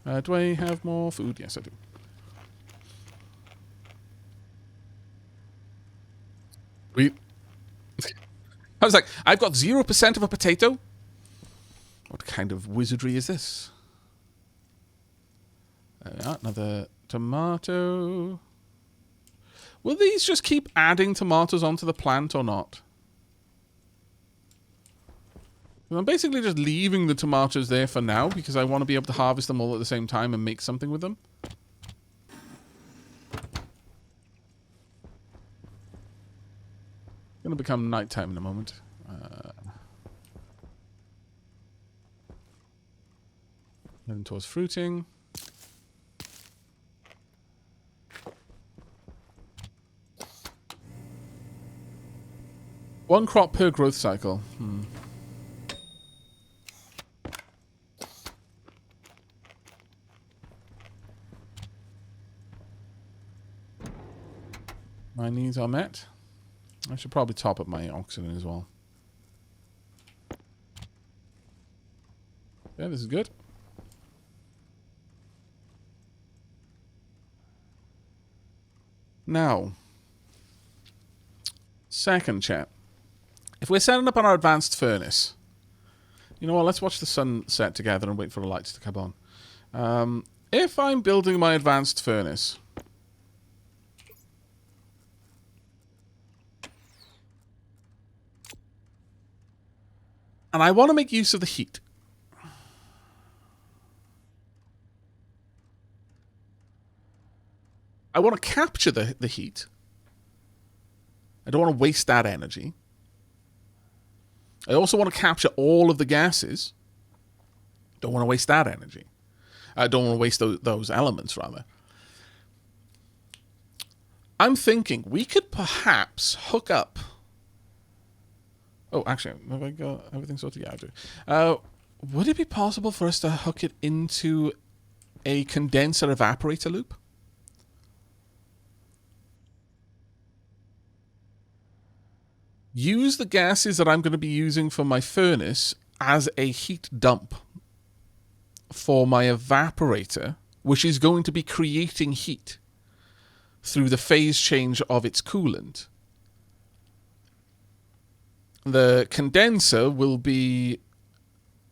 Do I have more food? Yes, I do. We. I was like, I've got 0% of a potato? What kind of wizardry is this? Another tomato. Will these just keep adding tomatoes onto the plant or not? I'm basically just leaving the tomatoes there for now because I want to be able to harvest them all at the same time and make something with them. Going to become nighttime in a moment. Heading towards fruiting. One crop per growth cycle. My needs are met. I should probably top up my oxygen as well. Yeah, this is good. Now, second chat. If we're setting up on our advanced furnace, you know what, let's watch the sun set together and wait for the lights to come on. If I'm building my advanced furnace, and I want to make use of the heat, I want to capture the heat. I don't want to waste that energy. I also want to capture all of the gases. Don't want to waste that energy. I don't want to waste those elements, rather. I'm thinking we could perhaps hook up... Oh, actually, have I got everything sorted? Yeah, I do. Would it be possible for us to hook it into a condenser evaporator loop? Use the gases that I'm going to be using for my furnace as a heat dump for my evaporator, which is going to be creating heat through the phase change of its coolant. The condenser will be...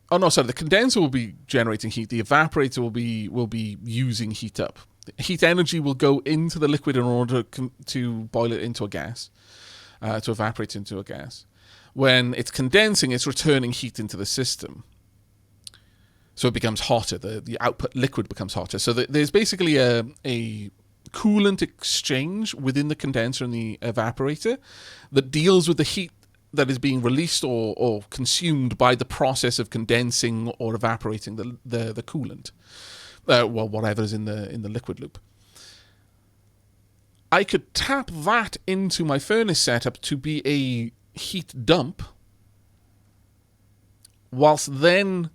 Oh, no, sorry. The condenser will be generating heat. The evaporator will be using heat up. Heat energy will go into the liquid in order to boil it into a gas. To evaporate into a gas. When it's condensing, it's returning heat into the system. So it becomes hotter. The output liquid becomes hotter. So there's basically a coolant exchange within the condenser and the evaporator that deals with the heat that is being released or consumed by the process of condensing or evaporating the coolant. Well, whatever is in the liquid loop. I could tap that into my furnace setup to be a heat dump, whilst then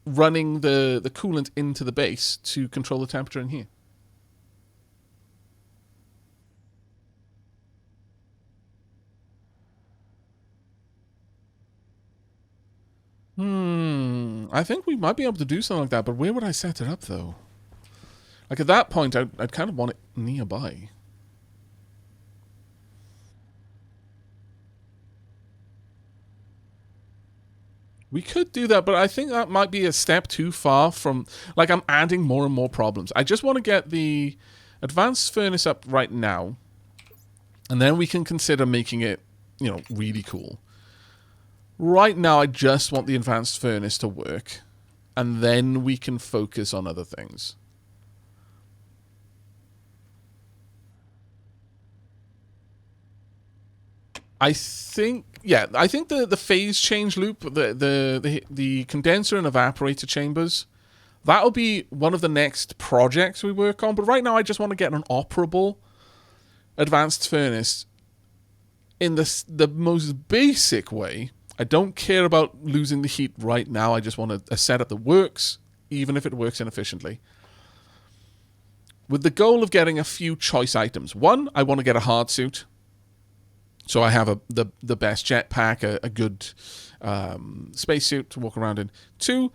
running the coolant into the base to control the temperature in here. I think we might be able to do something like that, but where would I set it up, though? Like, at that point, I'd kind of want it nearby. We could do that, but I think that might be a step too far from... Like, I'm adding more and more problems. I just want to get the advanced furnace up right now, and then we can consider making it, you know, really cool. Right now, I just want the advanced furnace to work, and then we can focus on other things. I think the phase change loop, the condenser and evaporator chambers, that'll be one of the next projects we work on. But right now, I just want to get an operable advanced furnace in the most basic way. I don't care about losing the heat right now. I just want a setup that works, even if it works inefficiently. With the goal of getting a few choice items. One, I want to get a hard suit. So I have the best jetpack, a good spacesuit to walk around in. Two,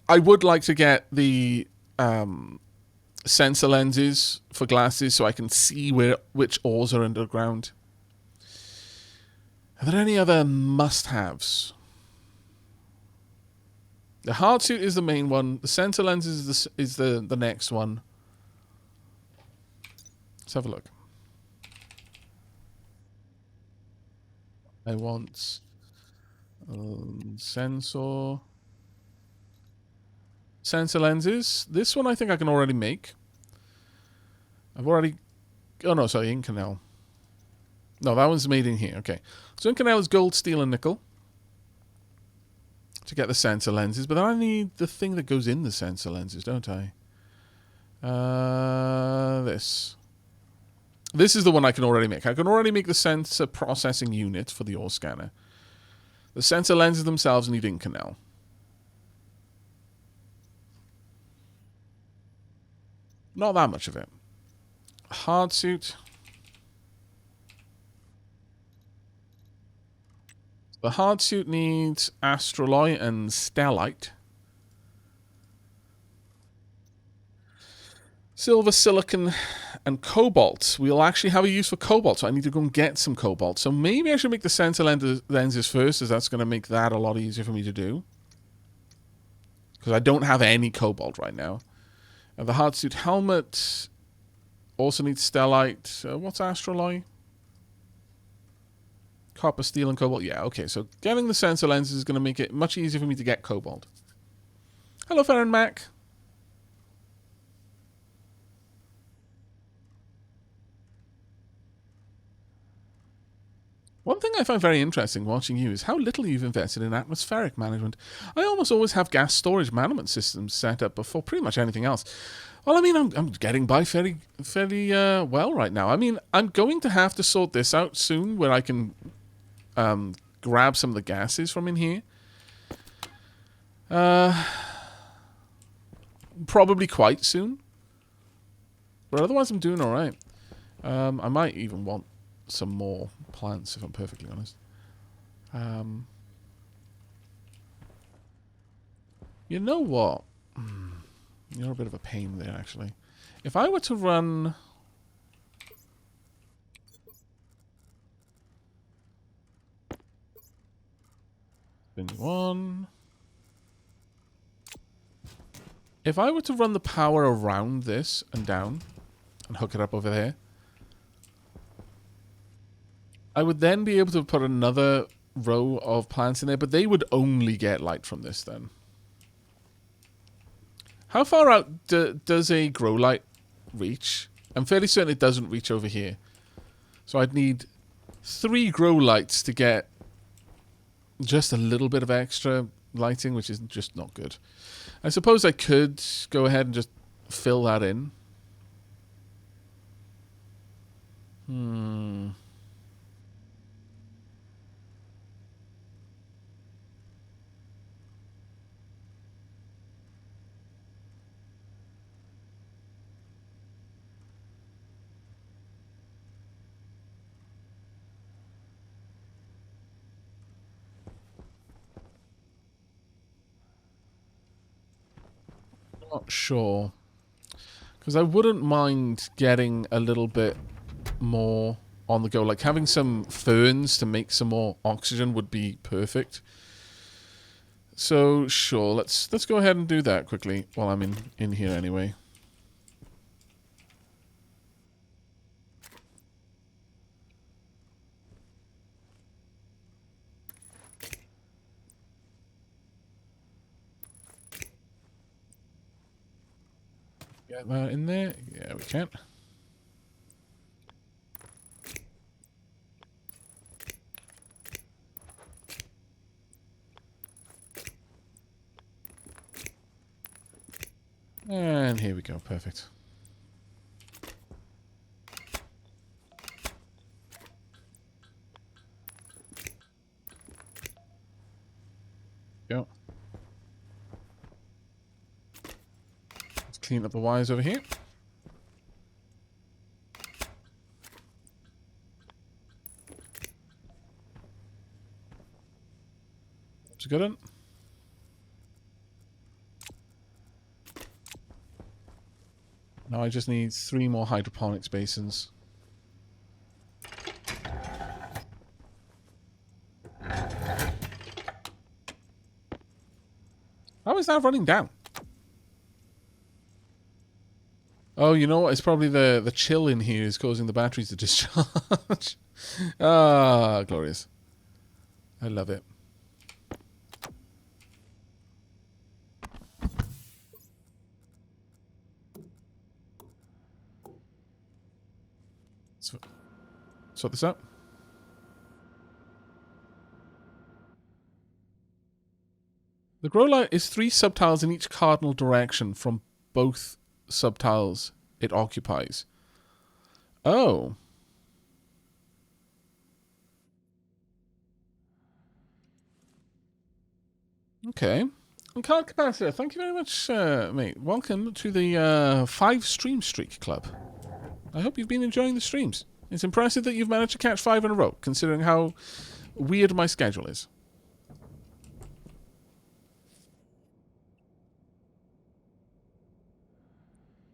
I would like to get the sensor lenses for glasses so I can see which ores are underground. Are there any other must-haves? The hard suit is the main one. The sensor lenses is the next one. Let's have a look. I want sensor lenses. This one I think I can already make. I've already... Oh, no, sorry, Inconel. No, that one's made in here. Okay. So Inconel is gold, steel, and nickel to get the sensor lenses. But then I need the thing that goes in the sensor lenses, don't I? This. This is the one I can already make. I can already make the sensor processing unit for the ore scanner. The sensor lenses themselves need Inconel. Not that much of it. Hard suit. The hard suit needs astroloy and stellite. Silver, silicon, and cobalt. We'll actually have a use for cobalt, so I need to go and get some cobalt. So maybe I should make the sensor lenses first, as that's going to make that a lot easier for me to do. Because I don't have any cobalt right now. And the hard suit helmet also needs stellite. What's astroloy? Copper, steel, and cobalt. Yeah, okay. So getting the sensor lenses is going to make it much easier for me to get cobalt. Hello, Farron Mac. One thing I find very interesting watching you is how little you've invested in atmospheric management. I almost always have gas storage management systems set up before pretty much anything else. Well, I mean, I'm getting by fairly well right now. I mean, I'm going to have to sort this out soon where I can grab some of the gases from in here. Probably quite soon. But otherwise, I'm doing all right. I might even want some more plants, if I'm perfectly honest. You know what? You're a bit of a pain there, actually. If I were to run... One. If I were to run the power around this and down and hook it up over there, I would then be able to put another row of plants in there, but they would only get light from this then. How far out does a grow light reach? I'm fairly certain it doesn't reach over here. So I'd need 3 grow lights to get just a little bit of extra lighting, which is just not good. I suppose I could go ahead and just fill that in. Not sure. Because I wouldn't mind getting a little bit more on the go. Like having some ferns to make some more oxygen would be perfect. So sure, let's go ahead and do that quickly while I'm in here anyway. Get that in there. Yeah, we can. And here we go. Perfect. Go. Let's clean up the wires over here. That's a good one. Now I just need 3 more hydroponics basins. How is that running down? Oh, you know what? It's probably the chill in here is causing the batteries to discharge. Ah, glorious. I love it. Sort this out. The grow light is 3 subtiles in each cardinal direction from both subtiles it occupies. Oh. Okay. And card capacitor, thank you very much, mate. Welcome to the 5 stream streak club. I hope you've been enjoying the streams. It's impressive that you've managed to catch 5 in a row, considering how weird my schedule is.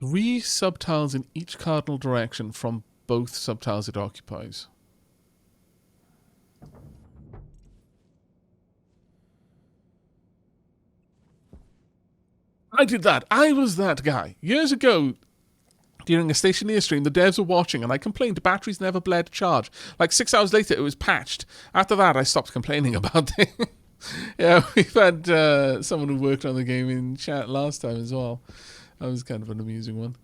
Three subtiles in each cardinal direction from both subtiles it occupies. I did that. I was that guy. Years ago, during a Stationeers stream, the devs were watching and I complained batteries never bled charge. Like 6 hours later, it was patched. After that, I stopped complaining about it. Yeah, we've had someone who worked on the game in chat last time as well. That was kind of an amusing one.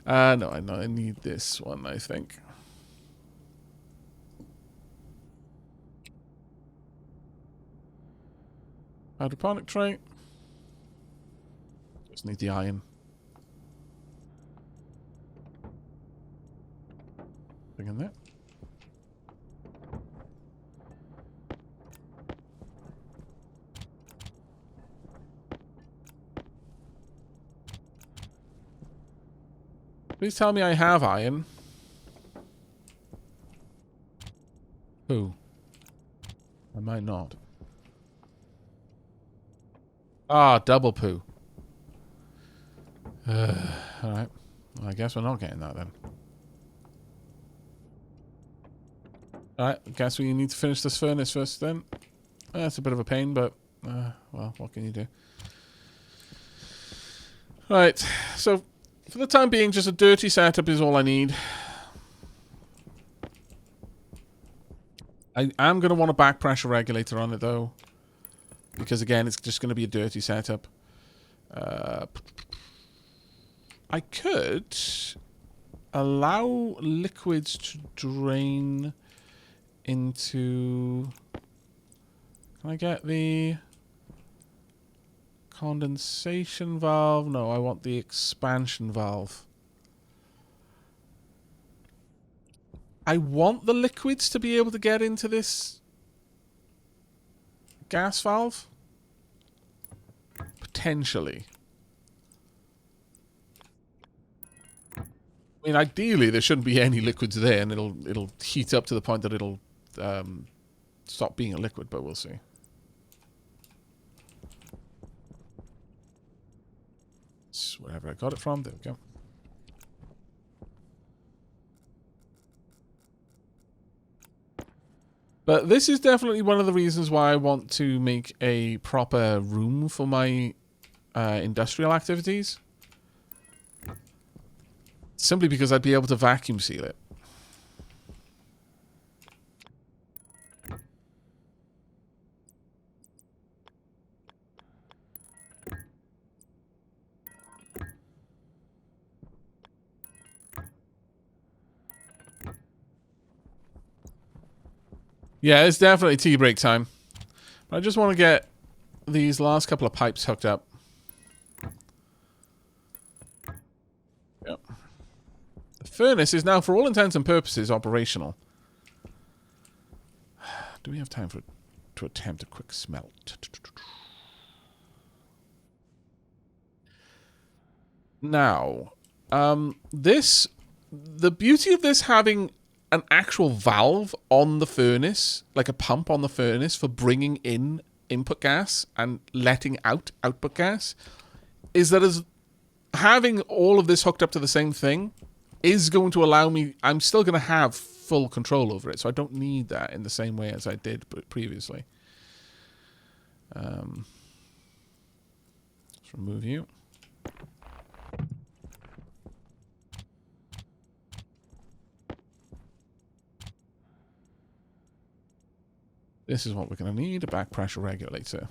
No, I need this one, I think. Hydroponic tray. Just need the iron. Thing in there. Please tell me I have iron. Who? I might not. Ah, double poo. Alright. Well, I guess we're not getting that then. Alright, I guess we need to finish this furnace first then. That's a bit of a pain, but, well, what can you do? Right, so for the time being, just a dirty setup is all I need. I am going to want a back pressure regulator on it, though. Because, again, it's just going to be a dirty setup. I could allow liquids to drain into... Can I get the condensation valve? No, I want the expansion valve. I want the liquids to be able to get into this gas valve. Potentially. I mean, ideally, there shouldn't be any liquids there, and it'll heat up to the point that it'll stop being a liquid, but we'll see. It's wherever I got it from, there we go. But this is definitely one of the reasons why I want to make a proper room for my industrial activities. Simply because I'd be able to vacuum seal it. Yeah, it's definitely tea break time. I just want to get these last couple of pipes hooked up. Yep. The furnace is now, for all intents and purposes, operational. Do we have time to attempt a quick smelt? Now, the beauty of this having an actual valve on the furnace, like a pump on the furnace for bringing in input gas and letting out output gas, is that having all of this hooked up to the same thing is going to allow me... I'm still going to have full control over it, so I don't need that in the same way as I did previously. Let's remove you. This is what we're going to need, a back pressure regulator.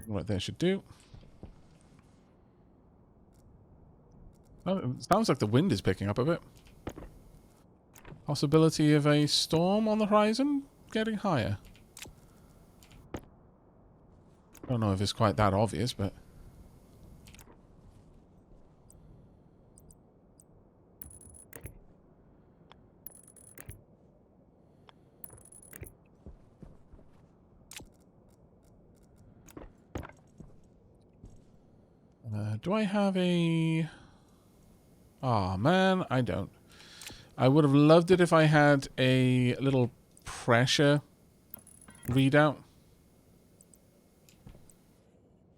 Right there should do. Oh, it sounds like the wind is picking up a bit. Possibility of a storm on the horizon getting higher. I don't know if it's quite that obvious, but... do I have a... Oh, man, I don't. I would have loved it if I had a little pressure readout.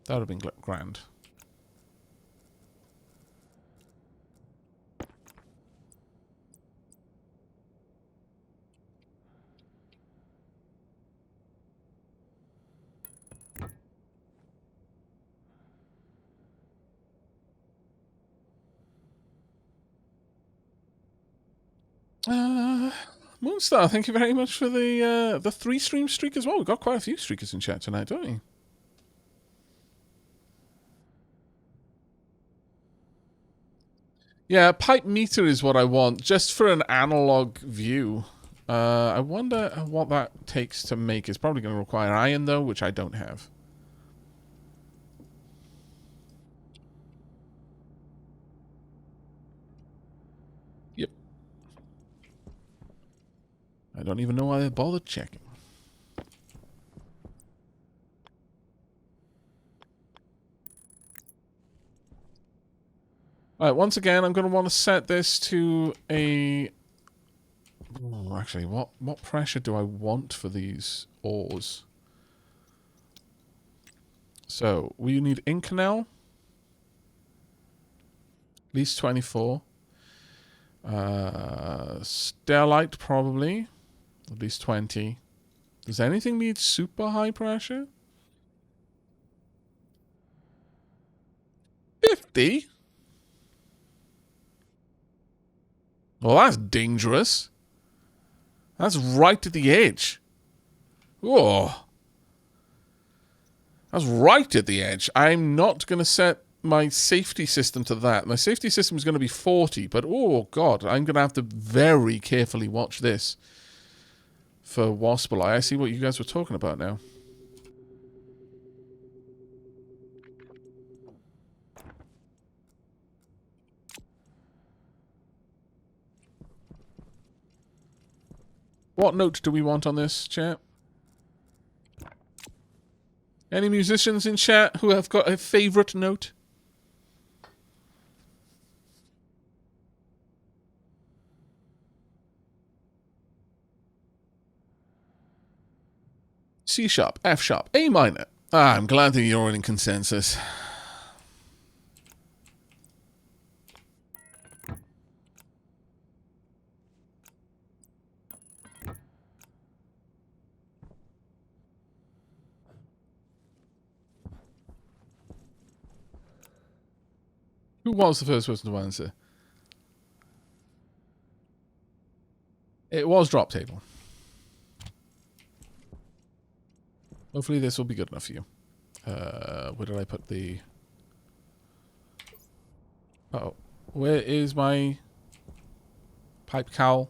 That would have been grand. Moonstar, thank you very much for the 3-stream streak as well. We've got quite a few streakers in chat tonight, don't we? Yeah, pipe meter is what I want, just for an analog view. I wonder what that takes to make. It's probably going to require iron, though, which I don't have. Yep. I don't even know why I bothered checking. Alright, once again, I'm going to want to set this to a... Ooh, actually, what pressure do I want for these ores? So, we need Inconel. At least 24. Stellite, probably. At least 20. Does anything need super high pressure? 50? Well, that's dangerous. That's right at the edge. Oh. That's right at the edge. I'm not going to set my safety system to that. My safety system is going to be 40, but oh god, I'm going to have to very carefully watch this for Waspel Eye. I see what you guys were talking about now. What note do we want on this, chat? Any musicians in chat who have got a favourite note? C sharp, F sharp, A minor. Ah, I'm glad that you're in consensus. Who was the first person to answer? It was drop table. Hopefully this will be good enough for you. Where did I put the... Uh-oh. Where is my pipe cowl?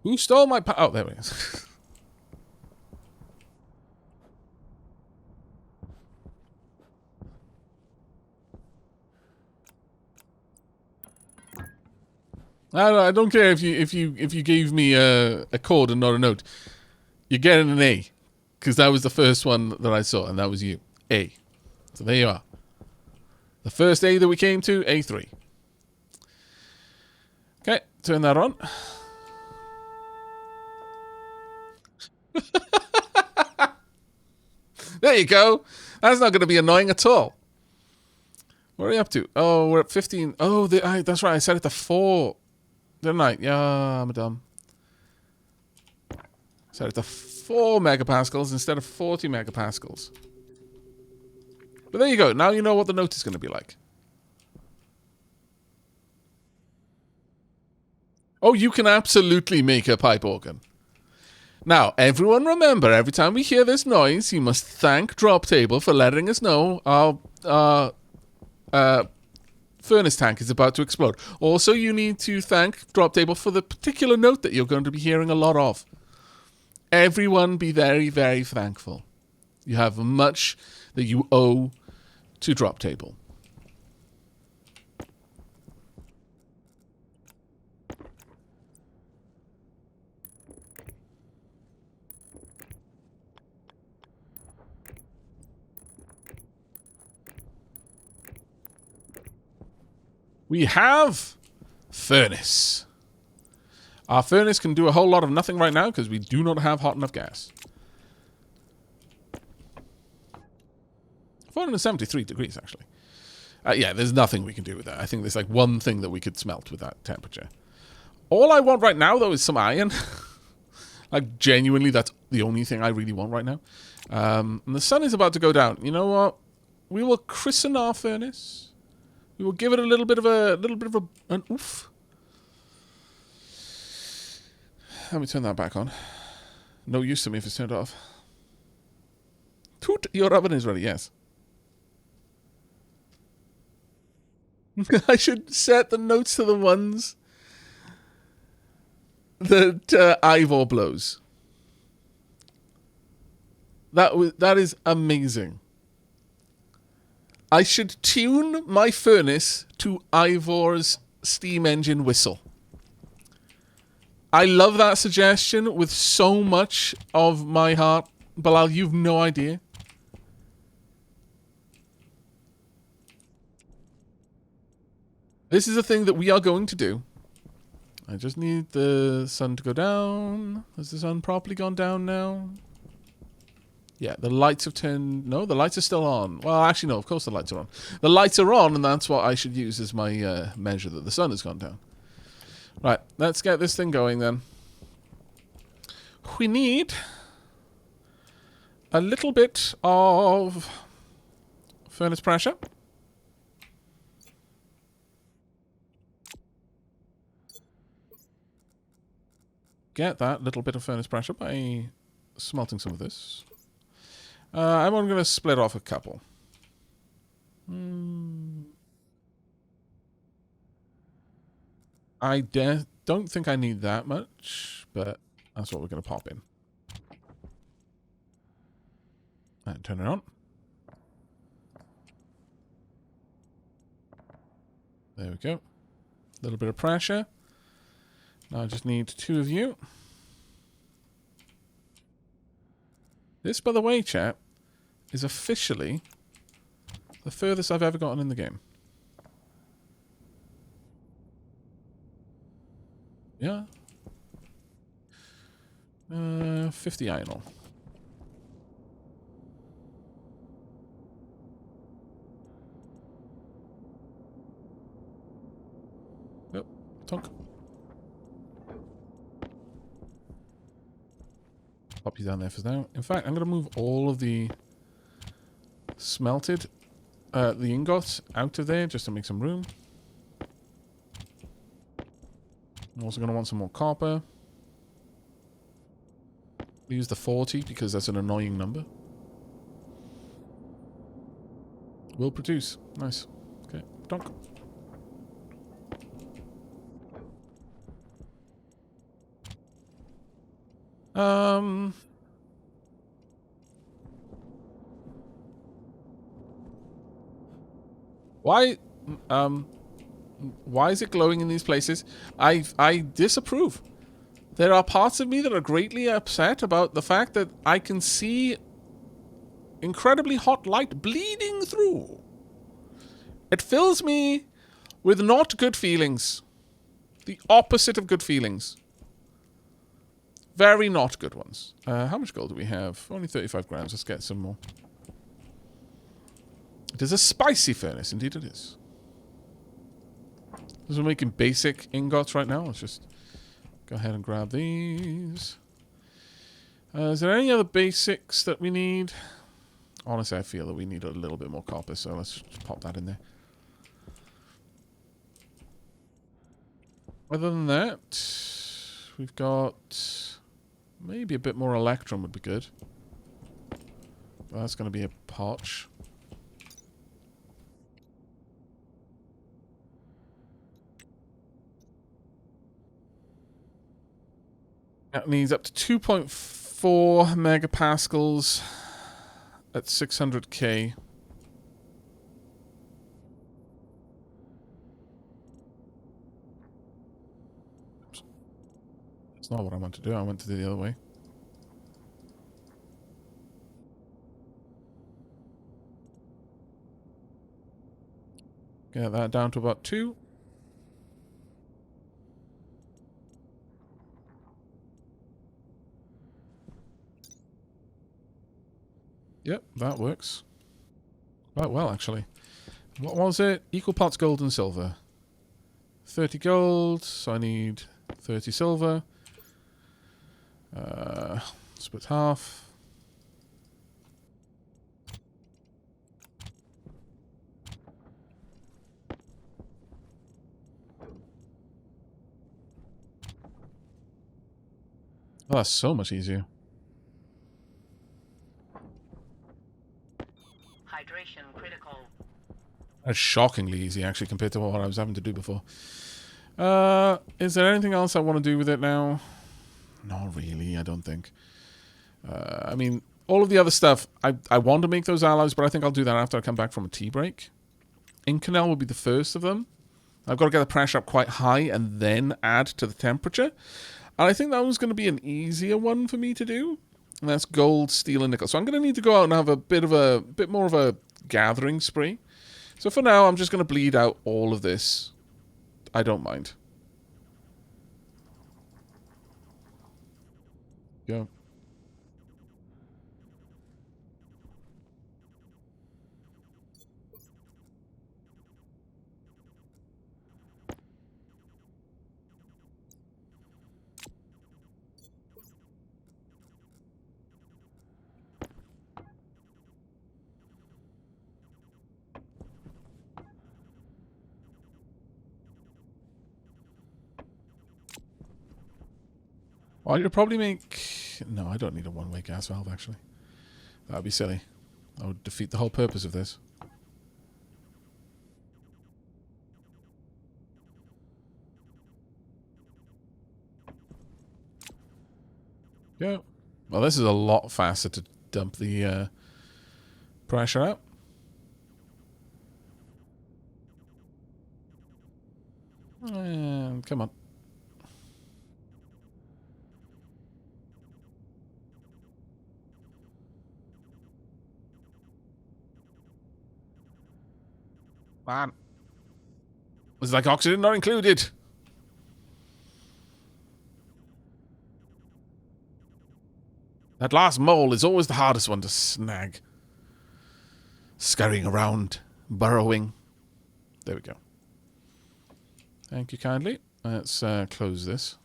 Who stole my pipe? Oh, there it is. I don't care if you gave me a chord and not a note. You're getting an A. because that was the first one that I saw, and that was you. A. So there you are. The first A that we came to, A3. Okay, turn that on. There you go. That's not going to be annoying at all. What are we up to? Oh, we're at 15. Oh, that's right. I set it to 4. Didn't I? Yeah, I'm dumb. Set it to 4 megapascals instead of 40 megapascals. But there you go. Now you know what the note is going to be like. Oh, you can absolutely make a pipe organ. Now, everyone remember, every time we hear this noise, you must thank Drop Table for letting us know our furnace tank is about to explode. Also, you need to thank Drop Table for the particular note that you're going to be hearing a lot of. Everyone be very, very thankful. You have much that you owe to Drop Table. We have furnace. Our furnace can do a whole lot of nothing right now because we do not have hot enough gas. 473 degrees, actually. Yeah, there's nothing we can do with that. I think there's like one thing that we could smelt with that temperature. All I want right now, though, is some iron. Like, genuinely, that's the only thing I really want right now. And the sun is about to go down. You know what? We will christen our furnace. We will give it a little bit of an oof. Let me turn that back on. No use to me if it's turned off. Toot, your oven is ready, yes. I should set the notes to the ones that Ivor blows. That is amazing. I should tune my furnace to Ivor's steam engine whistle. I love that suggestion with so much of my heart. Bilal, you've no idea. This is a thing that we are going to do. I just need the sun to go down. Has the sun properly gone down now? Yeah, the lights have turned... No, the lights are still on. Well, actually, no, of course the lights are on. The lights are on, and that's what I should use as my measure that the sun has gone down. Right, let's get this thing going, then. We need a little bit of furnace pressure. Get that little bit of furnace pressure by smelting some of this. I'm going to split off a couple. I don't think I need that much, but that's what we're going to pop in. And turn it on. There we go. A little bit of pressure. Now I just need 2 of you. This, by the way, chat, is officially the furthest I've ever gotten in the game. Yeah. 50 iron ore. Yep. Tonk. Pop you down there for now. In fact, I'm going to move all of the smelted, the ingots out of there just to make some room. I'm also going to want some more copper. Use the 40 because that's an annoying number. Will produce. Nice. Okay. Donk. Why is it glowing in these places? I disapprove. There are parts of me that are greatly upset about the fact that I can see incredibly hot light bleeding through. It fills me with not good feelings. The opposite of good feelings. Very not good ones. How much gold do we have? Only 35 grams. Let's get some more. It is a spicy furnace. Indeed it is. Because we're making basic ingots right now. Let's just go ahead and grab these. Is there any other basics that we need? Honestly, I feel that we need a little bit more copper, so let's just pop that in there. Other than that, we've got maybe a bit more electrum would be good. Well, that's going to be a potch. That needs up to 2.4 megapascals at 600k. That's not what I want to do. I want to do the other way. Get that down to about 2. Yep, that works. Quite well, actually. What was it? Equal parts gold and silver. 30 gold, so I need 30 silver. Split half. Oh, that's so much easier. Hydration critical. That's shockingly easy, actually, compared to what I was having to do before. Is there anything else I want to do with it now? Not really, I don't think. I mean, all of the other stuff, I want to make those alloys, but I think I'll do that after I come back from a tea break. Inconel will be the first of them. I've got to get the pressure up quite high and then add to the temperature. And I think that one's going to be an easier one for me to do. And that's gold, steel, and nickel. So I'm going to need to go out and have a bit more of a gathering spree. So for now, I'm just going to bleed out all of this. I don't mind. Yeah. Well, you'll probably make... No, I don't need a one-way gas valve, actually. That would be silly. That would defeat the whole purpose of this. Yeah. Well, this is a lot faster to dump the pressure out. And come on. Man. It's like oxygen not included. That last mole is always the hardest one to snag. Scurrying around, burrowing. There we go. Thank you kindly. Let's close this.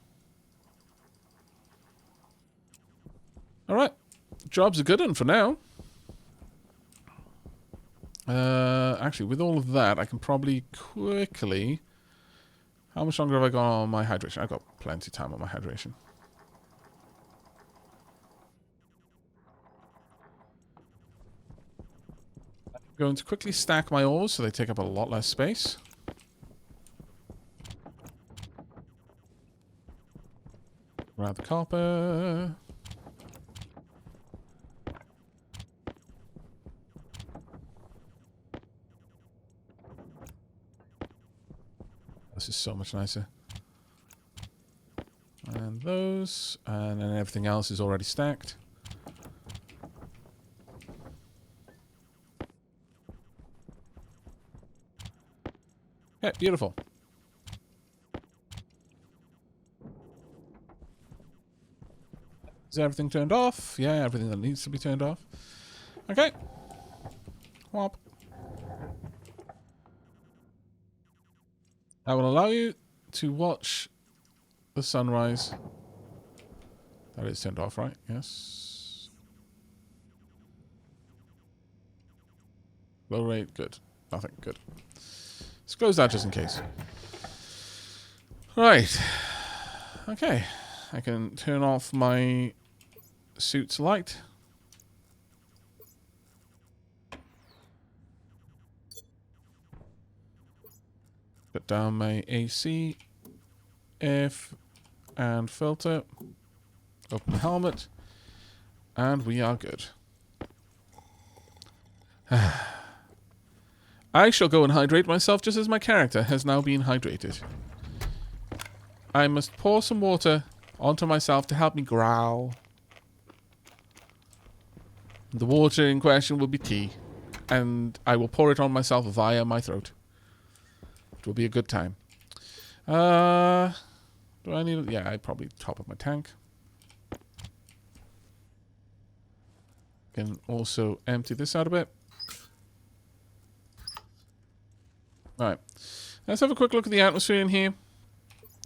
Alright. Job's a good one for now. Actually, with all of that, I can probably quickly... How much longer have I got on my hydration? I've got plenty of time on my hydration. I'm going to quickly stack my ores so they take up a lot less space. Grab the copper. This is so much nicer. And those, and then everything else is already stacked. Yeah, beautiful. Is everything turned off? Yeah, everything that needs to be turned off. Okay. Whop. I will allow you to watch the sunrise. That is turned off, right? Yes. Low rate, good. Nothing, good. Let's close that just in case. Right. Okay. I can turn off my suit's light. Put down my AC, and filter. Open the helmet. And we are good. I shall go and hydrate myself just as my character has now been hydrated. I must pour some water onto myself to help me growl. The water in question will be tea, and I will pour it on myself via my throat. It will be a good time. Do I need... Yeah, I probably top up my tank. Can also empty this out a bit. Alright. Let's have a quick look at the atmosphere in here.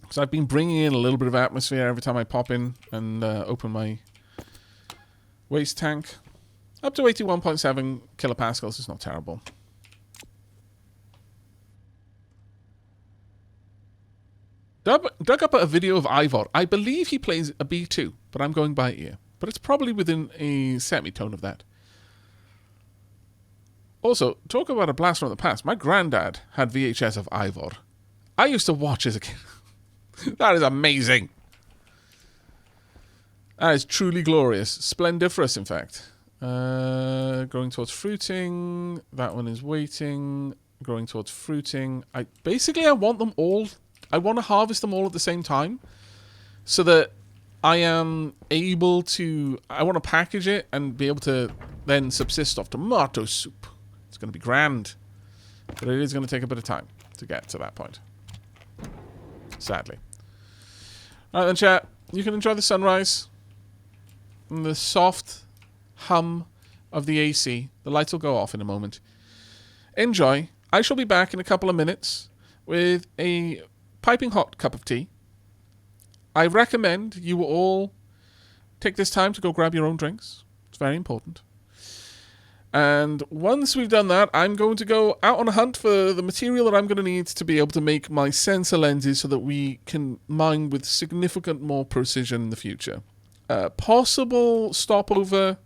Because I've been bringing in a little bit of atmosphere every time I pop in and open my waste tank. Up to 81.7 kilopascals is not terrible. Dug up a video of Aavak. I believe he plays a B2, but I'm going by ear. But it's probably within a semitone of that. Also, talk about a blast from the past. My granddad had VHS of Aavak. I used to watch as a kid. That is amazing. That is truly glorious. Splendiferous, in fact. Going towards fruiting. That one is waiting. Going towards fruiting. I want them all. I want to harvest them all at the same time. So that I am able to... I want to package it and be able to then subsist off tomato soup. It's going to be grand. But it is going to take a bit of time to get to that point. Sadly. Alright then, chat. You can enjoy the sunrise. And the soft hum of the AC. The lights will go off in a moment. Enjoy. I shall be back in a couple of minutes with a piping hot cup of tea. I recommend you all take this time to go grab your own drinks. It's very important. And once we've done that, I'm going to go out on a hunt for the material that I'm going to need to be able to make my sensor lenses so that we can mine with significant more precision in the future. Possible stopover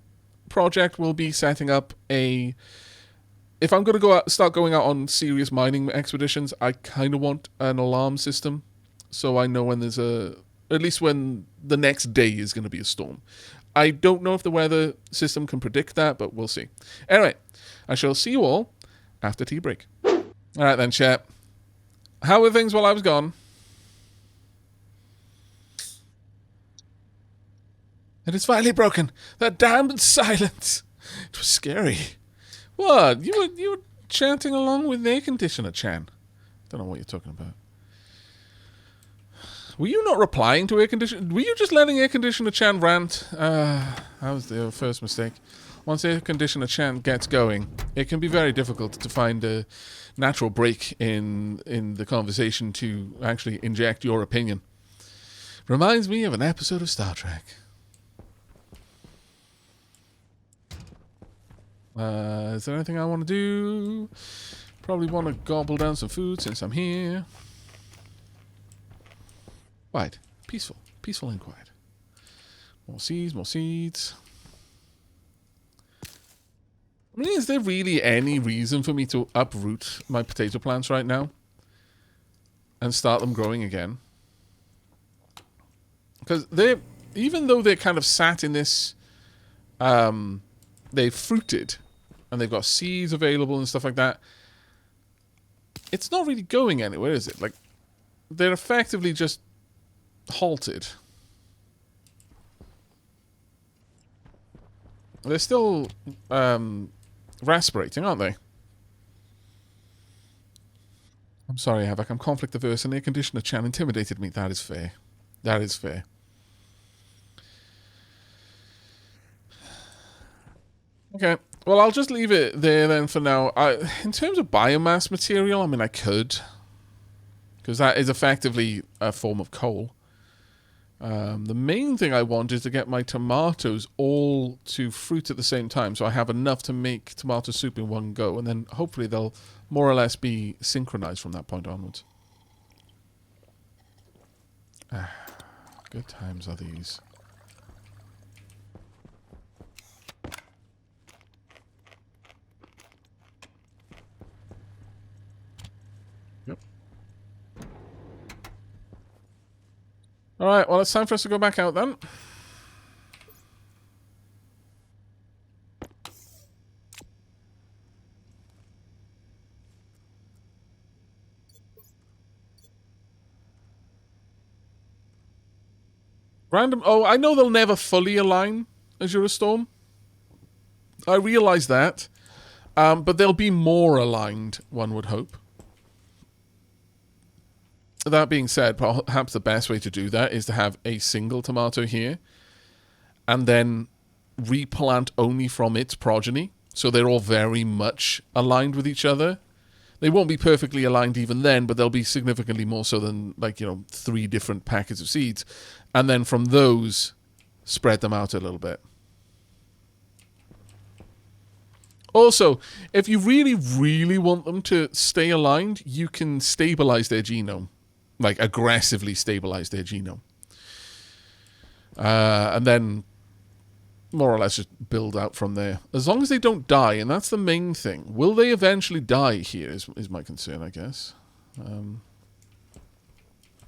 project will be setting up a... If I'm going to start going out on serious mining expeditions, I kind of want an alarm system so I know when there's a... At least when the next day is going to be a storm. I don't know if the weather system can predict that, but we'll see. Anyway, I shall see you all after tea break. Alright then, chat. How were things while I was gone? It is finally broken. That damned silence. It was scary. What? You were chanting along with air conditioner, Chan. Don't know what you're talking about. Were you not replying to air conditioner? Were you just letting air conditioner Chan rant? That was the first mistake. Once air conditioner Chan gets going, it can be very difficult to find a natural break in the conversation to actually inject your opinion. Reminds me of an episode of Star Trek. Is there anything I want to do? Probably want to gobble down some food since I'm here. Quiet. Peaceful. Peaceful and quiet. More seeds, more seeds. I mean, is there really any reason for me to uproot my potato plants right now? And start them growing again? Because they're... Even though they're kind of sat in this... they've fruited. And they've got seeds available and stuff like that. It's not really going anywhere, is it? Like, they're effectively just... halted. They're still respirating, aren't they? I'm sorry, Aavak. I'm conflict averse, and air conditioner Chan intimidated me. That is fair. That is fair. Okay. Well, I'll just leave it there then for now. In terms of biomass material, I mean, I could, because that is effectively a form of coal. The main thing I want is to get my tomatoes all to fruit at the same time, so I have enough to make tomato soup in one go, and then hopefully they'll more or less be synchronized from that point onwards. Good times are these. Yep. Alright, well, it's time for us to go back out then. Random. Oh, I know they'll never fully align Azure Storm. I realise that. But they'll be more aligned, one would hope. That being said, perhaps the best way to do that is to have a single tomato here and then replant only from its progeny. So they're all very much aligned with each other. They won't be perfectly aligned even then, but they'll be significantly more so than, 3 different packets of seeds. And then from those, spread them out a little bit. Also, if you really, really want them to stay aligned, you can stabilize their genome. Like, aggressively stabilize their genome. And then, more or less, just build out from there. As long as they don't die, and that's the main thing. Will they eventually die here is my concern, I guess.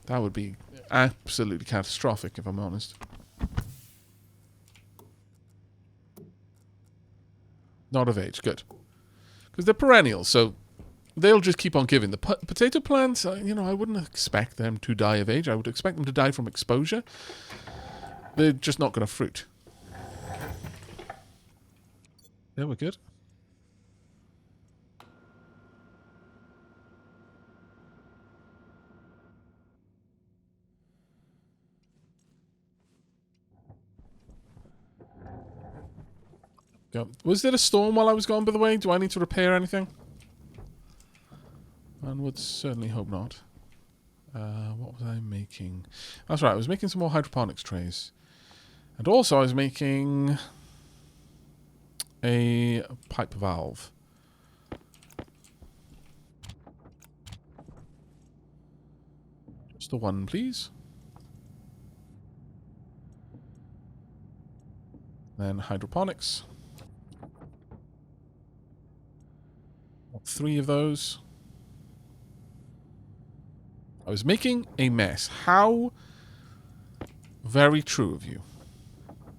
That would be absolutely catastrophic, if I'm honest. Not of age, good. Because they're perennials, so they'll just keep on giving. The potato plants, I wouldn't expect them to die of age. I would expect them to die from exposure. They're just not going to fruit. Yeah, we're good. Go. Was there a storm while I was gone, by the way? Do I need to repair anything? I would certainly hope not. What was I making? That's right, I was making some more hydroponics trays. And also I was making a pipe valve. Just the one, please. Then hydroponics. 3 of those. I was making a mess. How very true of you.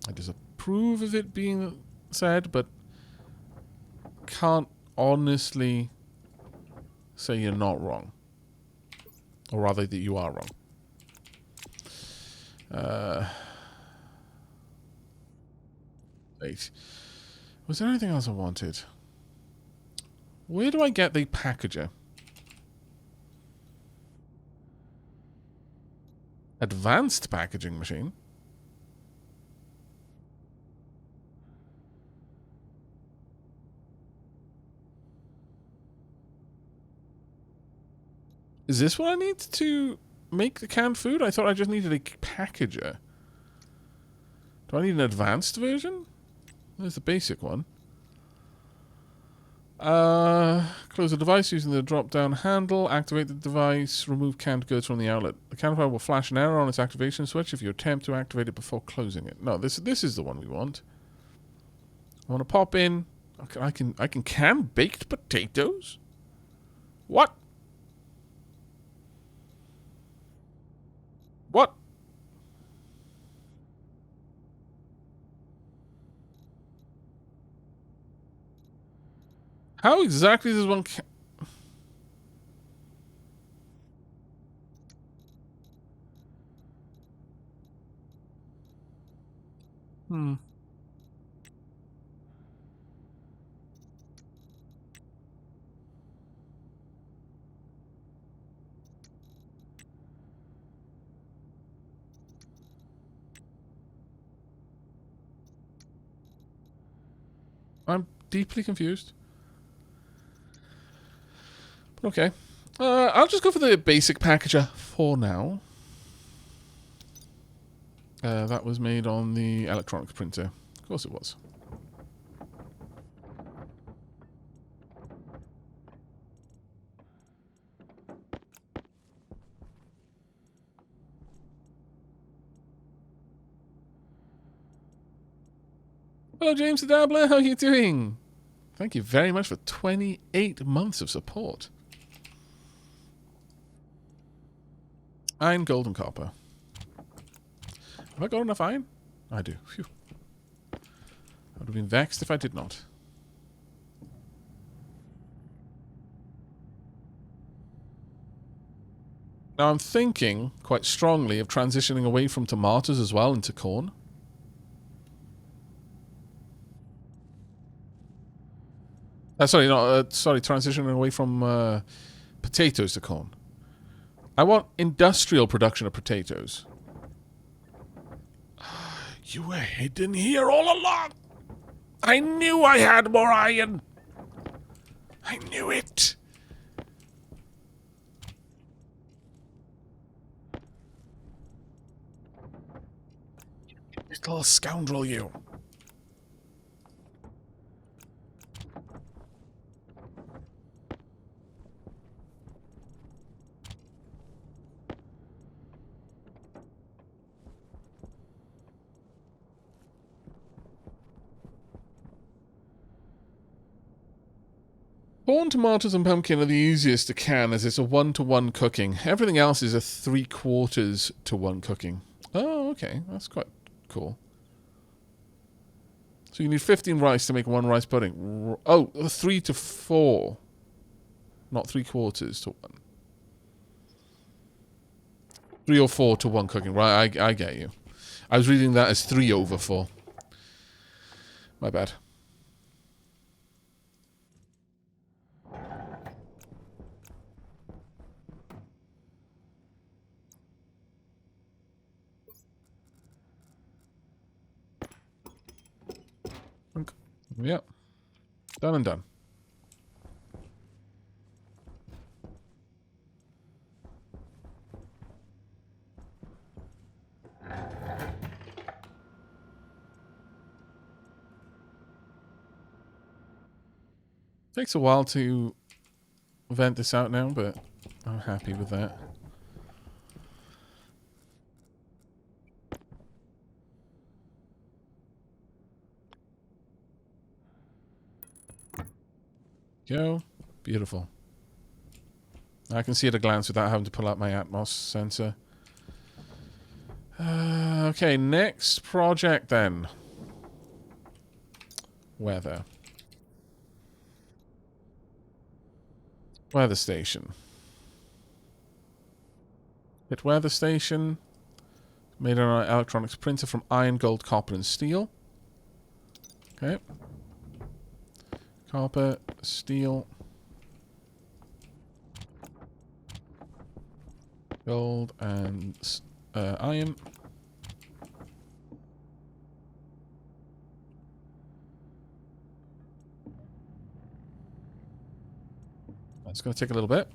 I disapprove of it being said, but can't honestly say you're not wrong. Or rather, that you are wrong. Wait. Was there anything else I wanted? Where do I get the packager? Advanced packaging machine? Is this what I need to make the canned food? I thought I just needed a packager. Do I need an advanced version? There's the basic one. Close the device using the drop-down handle. Activate the device. Remove canned goods from the outlet. The canister will flash an error on its activation switch if you attempt to activate it before closing it. No, this is the one we want. I want to pop in. I can can baked potatoes. What? What? How exactly does one? Hmm. I'm deeply confused. Okay. I'll just go for the basic packager for now. That was made on the electronics printer. Of course it was. Hello, James the Dabbler. How are you doing? Thank you very much for 28 months of support. Iron, gold, and copper. Have I got enough iron? I do. Phew. I would have been vexed if I did not. Now I'm thinking quite strongly of transitioning away from tomatoes as well into corn. Sorry, transitioning away from potatoes to corn. I want industrial production of potatoes. You were hidden here all along. I knew I had more iron. I knew it. Little scoundrel, you. Corn, tomatoes, and pumpkin are the easiest to can as it's a 1-to-1 cooking. Everything else is a 3/4 to 1 cooking. Oh, okay. That's quite cool. So you need 15 rice to make 1 rice pudding. Oh, 3 to 4. Not 3/4 to 1. 3 or 4 to 1 cooking. Right, I get you. I was reading that as 3/4. My bad. Yep. Done and done. Takes a while to vent this out now, but I'm happy with that. Go. Beautiful. I can see at a glance without having to pull out my Atmos sensor. Okay, next project then. Weather. Weather station. Hit weather station. Made on an electronics printer from iron, gold, copper, and steel. Okay. Copper, steel. Gold and iron. That's going to take a little bit.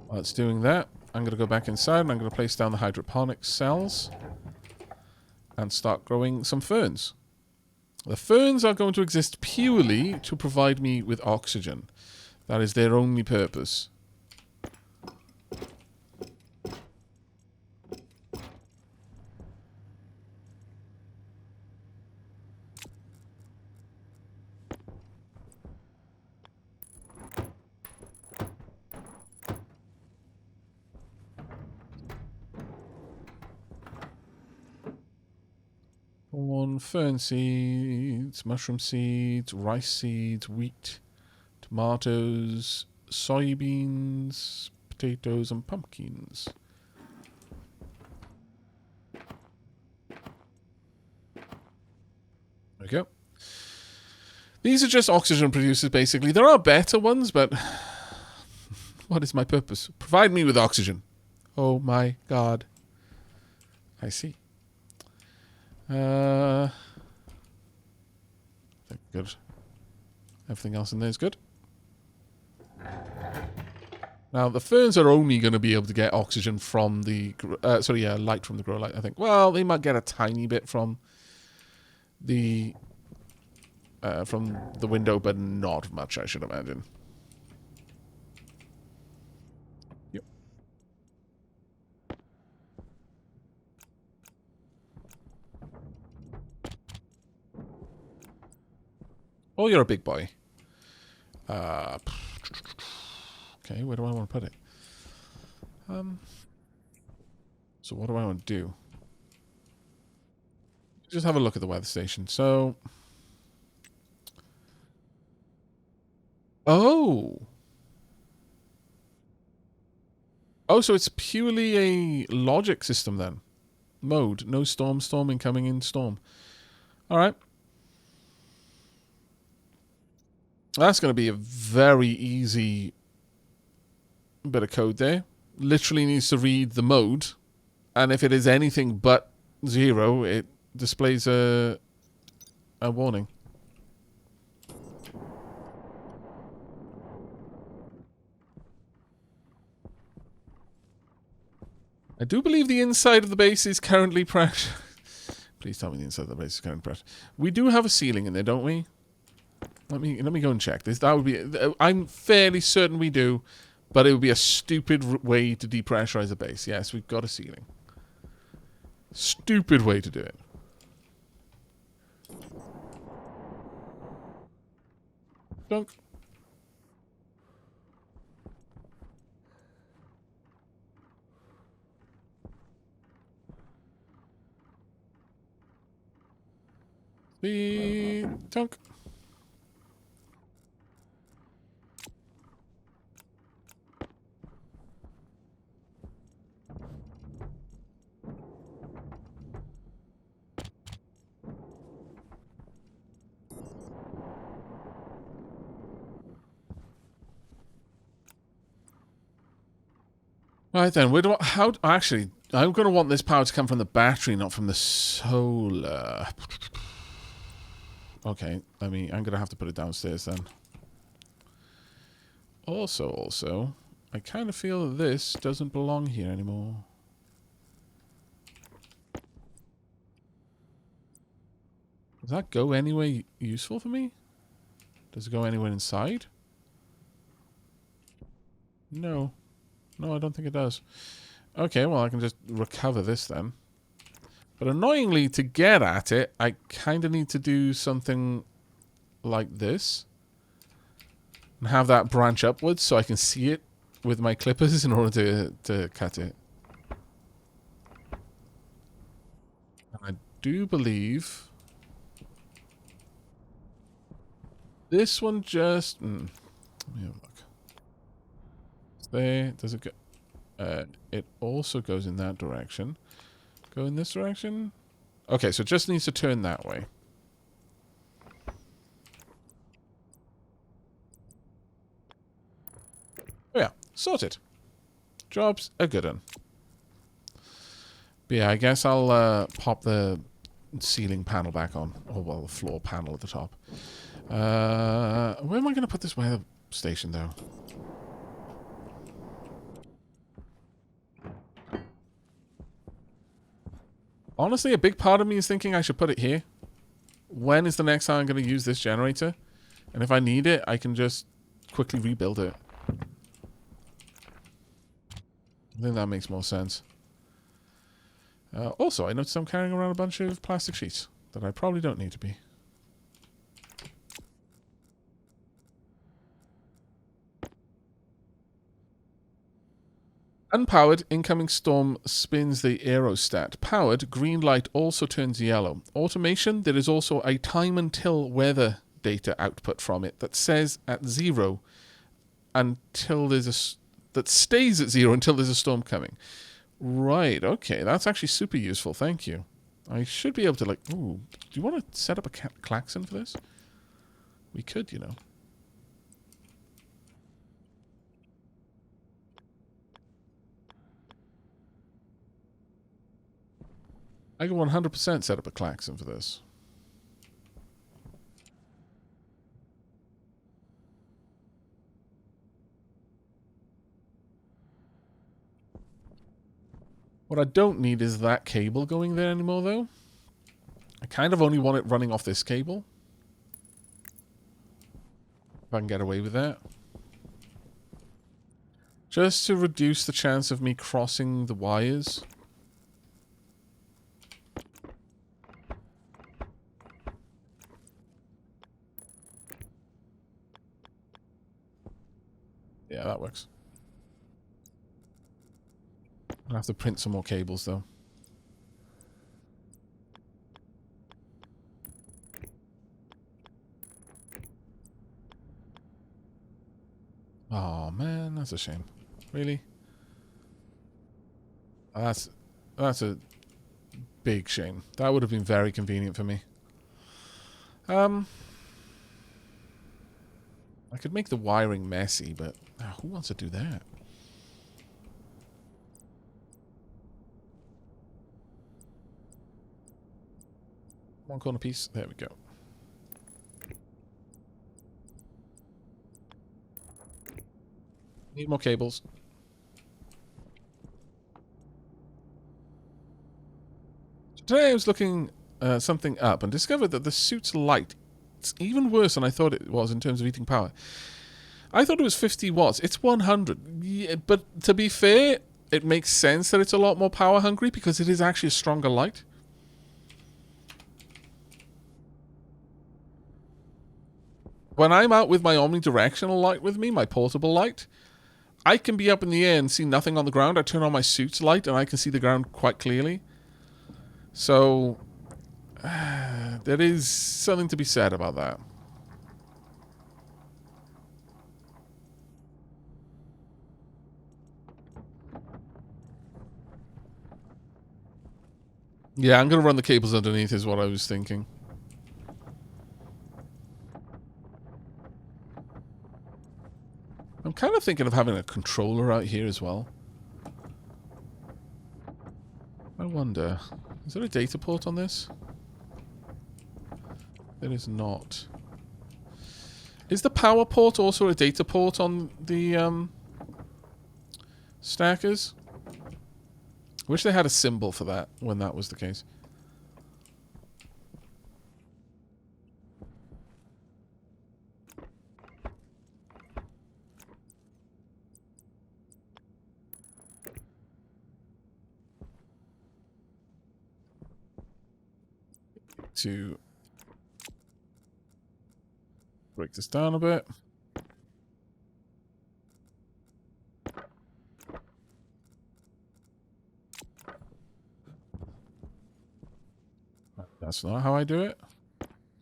While it's doing that, I'm going to go back inside and I'm going to place down the hydroponic cells and start growing some ferns. The ferns are going to exist purely to provide me with oxygen. That is their only purpose. Corn, fern seeds, mushroom seeds, rice seeds, wheat, tomatoes, soybeans, potatoes, and pumpkins. There we go. These are just oxygen producers, basically. There are better ones, but what is my purpose? Provide me with oxygen. Oh my god. I see. good. Everything else in there is good. Now, the ferns are only going to be able to get oxygen from the... light from the grow light, I think. Well, they might get a tiny bit from the window, but not much, I should imagine. Yep. Oh, you're a big boy. Okay, where do I want to put it? So what do I want to do? Just have a look at the weather station. So... Oh! Oh, so it's purely a logic system then. Mode. No storm, storm, incoming in storm. Alright. That's going to be a very easy bit of code there. Literally needs to read the mode. And if it is anything but 0, it displays a warning. I do believe the inside of the base is currently pressure. Please tell me the inside of the base is currently pressure. We do have a ceiling in there, don't we? Let me go and check this. That would be. I'm fairly certain we do, but it would be a stupid way to depressurize a base. Yes, we've got a ceiling. Stupid way to do it. Dunk. The dunk. Right then, actually, I'm going to want this power to come from the battery, not from the solar. Okay, I'm going to have to put it downstairs then. Also, I kind of feel that this doesn't belong here anymore. Does that go anywhere useful for me? Does it go anywhere inside? No. No, I don't think it does. Okay, well, I can just recover this then. But annoyingly, to get at it, I kind of need to do something like this. And have that branch upwards so I can see it with my clippers in order to cut it. And I do believe... this one just... let me have a look. There, does it go? It also goes in that direction. Go in this direction? Okay, so it just needs to turn that way. Oh yeah, sorted. Job's a good one. But yeah, I guess I'll pop the ceiling panel back on. Or, well, the floor panel at the top. Where am I going to put this weather station, though? Honestly, a big part of me is thinking I should put it here. When is the next time I'm going to use this generator? And if I need it, I can just quickly rebuild it. I think that makes more sense. Also, I noticed I'm carrying around a bunch of plastic sheets that I probably don't need to be. Unpowered, incoming storm spins the aerostat. Powered, green light also turns yellow. Automation, there is also a time until weather data output from it that says at 0 until there's that stays at 0 until there's a storm coming. Right, okay, that's actually super useful, thank you. I should be able to, like, ooh, do you want to set up a klaxon for this? We could, you know. I can 100% set up a klaxon for this. What I don't need is that cable going there anymore, though. I kind of only want it running off this cable. If I can get away with that. Just to reduce the chance of me crossing the wires. Yeah, that works. I'll have to print some more cables, though. Oh, man, that's a shame. Really? That's a big shame. That would have been very convenient for me. I could make the wiring messy, but who wants to do that? One corner piece. There we go. Need more cables. Today I was looking something up and discovered that the suit's light, it's even worse than I thought it was in terms of eating power. I thought it was 50 watts. It's 100. Yeah, but to be fair, it makes sense that it's a lot more power hungry because it is actually a stronger light. When I'm out with my omnidirectional light with me, my portable light, I can be up in the air and see nothing on the ground. I turn on my suit's light and I can see the ground quite clearly. So, there is something to be said about that. Yeah, I'm going to run the cables underneath is what I was thinking. I'm kind of thinking of having a controller out here as well. I wonder, is there a data port on this? There is not. Is the power port also a data port on the stackers? Wish they had a symbol for that when that was the case. To break this down a bit. That's not how I do it.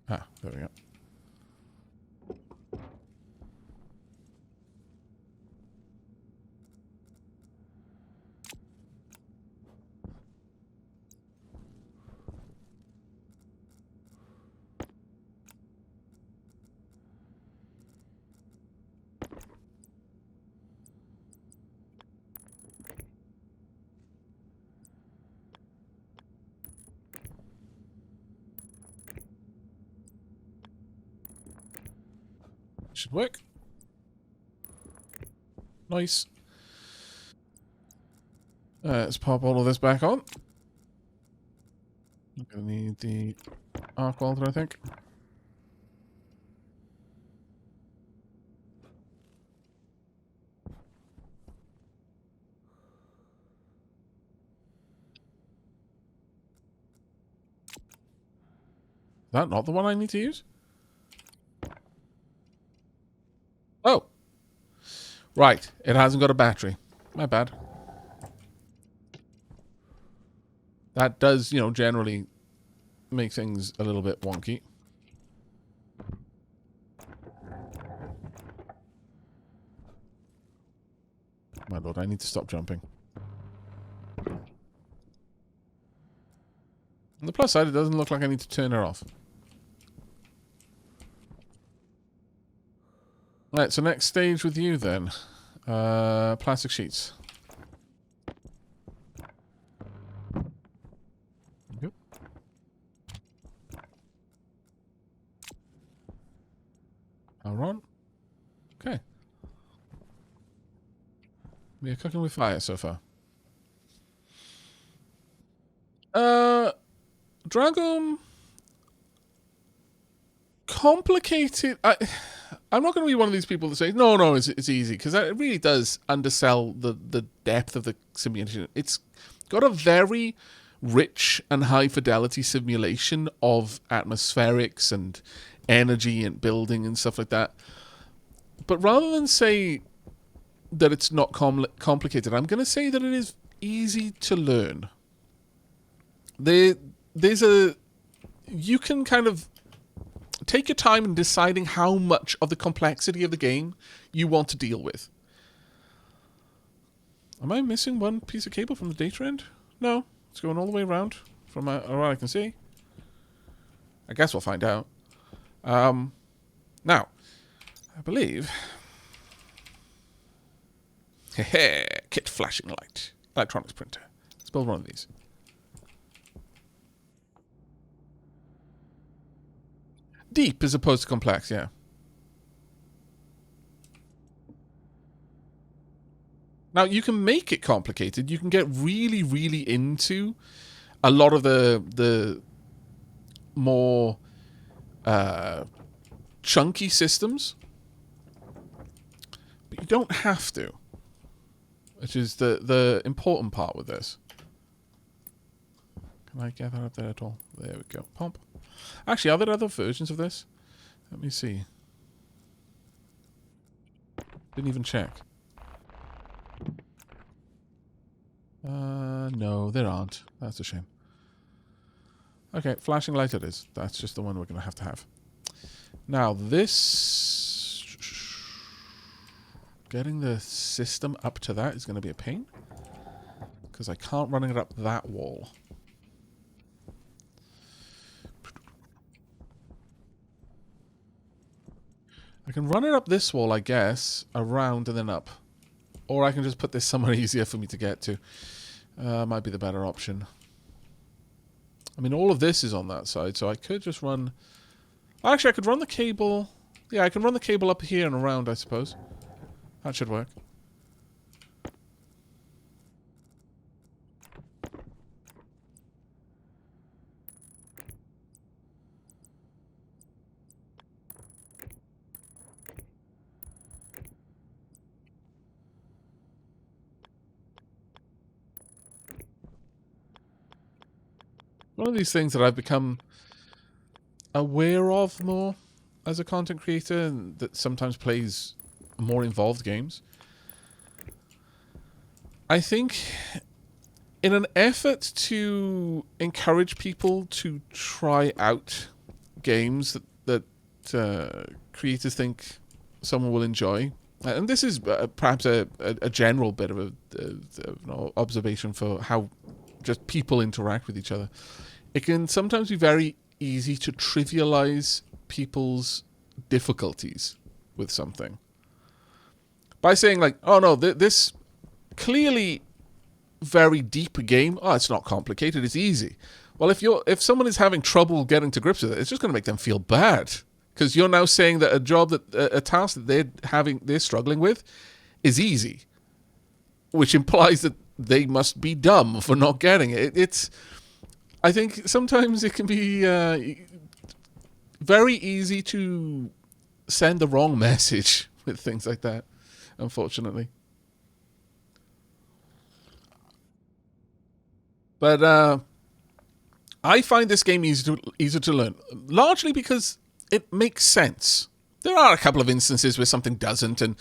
Ah, there we go. Should work. Nice. Let's pop all of this back on. I'm gonna need the arc welder, I think. Is that not the one I need to use? Oh. Right. It hasn't got a battery. My bad. That does, you know, generally make things a little bit wonky. My lord, I need to stop jumping. On the plus side, it doesn't look like I need to turn her off. Right, so next stage with you then. Plastic sheets. Yep. Power on. Okay. We are cooking with fire so far. Dragon, complicated. I'm not going to be one of these people that say, no, it's easy, because it really does undersell the depth of the simulation. It's got a very rich and high fidelity simulation of atmospherics and energy and building and stuff like that. But rather than say that it's not complicated, I'm going to say that it is easy to learn. You can kind of take your time in deciding how much of the complexity of the game you want to deal with. Am I missing one piece of cable from the data end? No, it's going all the way around from what I can see. I guess we'll find out. Now, I believe... Kit flashing light. Electronics printer. Let's build one of these. Deep as opposed to complex, yeah. Now, you can make it complicated. You can get really, really into a lot of the more chunky systems. But you don't have to. Which is the important part with this. Can I get that up there at all? There we go. Pump. Actually, are there other versions of this? Let me see. Didn't even check. No, there aren't. That's a shame. Okay, flashing light it is. That's just the one we're going to have. Now, this... Getting the system up to that is going to be a pain. Because I can't run it up that wall. I can run it up this wall, I guess, around and then up. Or I can just put this somewhere easier for me to get to. Might be the better option. I mean, all of this is on that side, so I could just run... Actually, I could run the cable... Yeah, I can run the cable up here and around, I suppose. That should work. One of these things that I've become aware of more as a content creator, and that sometimes plays more involved games. I think in an effort to encourage people to try out games that creators think someone will enjoy, and this is perhaps a general bit of a observation for how just people interact with each other. It can sometimes be very easy to trivialize people's difficulties with something. By saying like, oh no, this clearly very deep game, oh, it's not complicated, it's easy. Well, if someone is having trouble getting to grips with it, it's just going to make them feel bad. Because you're now saying that a task that they're struggling with is easy. Which implies that they must be dumb for not getting it. I think sometimes it can be very easy to send the wrong message with things like that, unfortunately. But I find this game easier to learn, largely because it makes sense. There are a couple of instances where something doesn't, and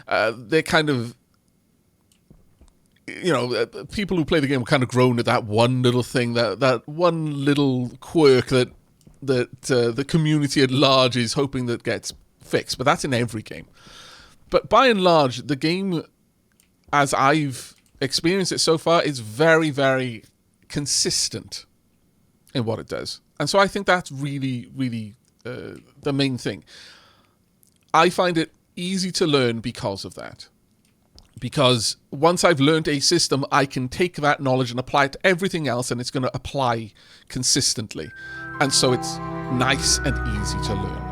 they're kind of... You know, people who play the game will kind of groan at that one little thing, that one little quirk that the community at large is hoping that gets fixed. But that's in every game. But by and large, the game, as I've experienced it so far, is very, very consistent in what it does. And so I think that's really, really the main thing. I find it easy to learn because of that. Because once I've learned a system, I can take that knowledge and apply it to everything else, and it's going to apply consistently. And so it's nice and easy to learn.